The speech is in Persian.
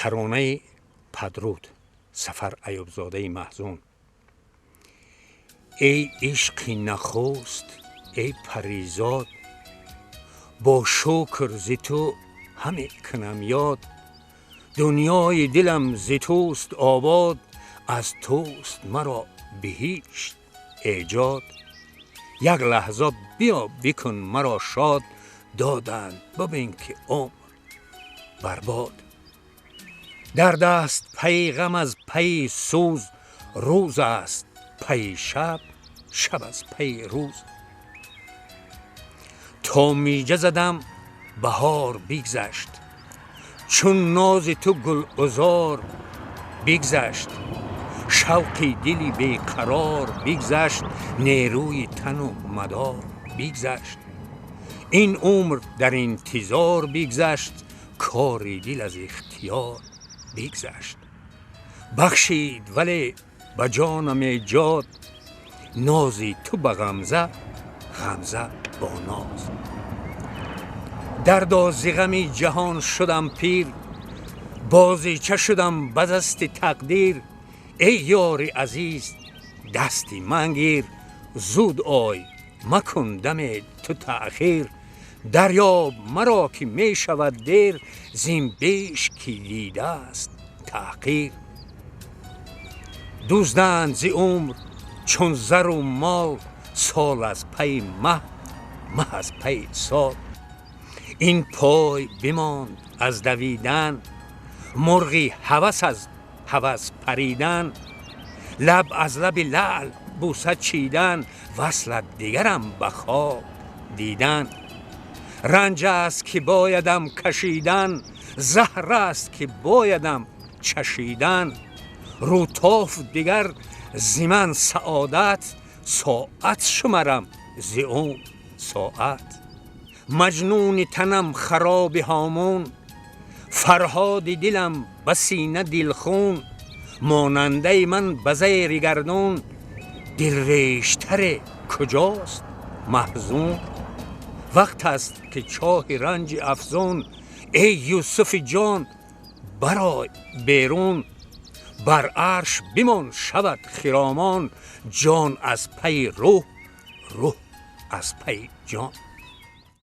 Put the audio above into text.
ترانه پدرود سفر ایوب زاده محزون. ای عشقی نخست ای پریزاد، با شکر ز تو همه کنم یاد. دنیای دلم ز توست آباد، از توست مرا بهشت ایجاد. یک لحظه بیا بکن مرا شاد، دادند ببین که عمر برباد. در دست پی غم از پی سوز، روز است پی شب، شب از پی روز. تا میجه زدم بهار بگذشت، چون ناز تو گلعذار بگذشت. شوقی دلی بیقرار بگذشت، نیروی تن و مدار بگذشت. این عمر در انتظار بگذشت، کاری دل از اختیار بگذشت. بخشید ولی به جانم ایجاد، نازی تو به غمزه، غمزه با ناز. دردا ز غم جهان شدم پیر، بازیچه شدم به دست تقدیر. ای یار عزیز دستی من گیر، زود آی مکن دم تو تأخیر. دریاب مرا که می شود دیر، زین بیش که دیده است تحقیر. دزدند ز عمر چون زر و مال، سال از پی مه، مه از پی سال. این پای بماند از دویدن، مرغی هوس از هوس پریدن. لب از لب لعل بوسه چیدن، وصل دیگرم به خواب دیدن. رنج است که بایدم کشیدن، زهر است که بایدم چشیدن. روتاف دیگر ز من سعادت، ساعت شمرم ز عمر ساعت. مجنون تنم خراب هامون، فرهاد دلم به سینه دلخون. ماننده من به زیر گردون، دل ریشتر کجاست محزون. وقت است که چاه رنج افزون، ای یوسف جان برآی بیرون. بر عرش بمان شود خرامان، جان از پی روح، روح از پی جان.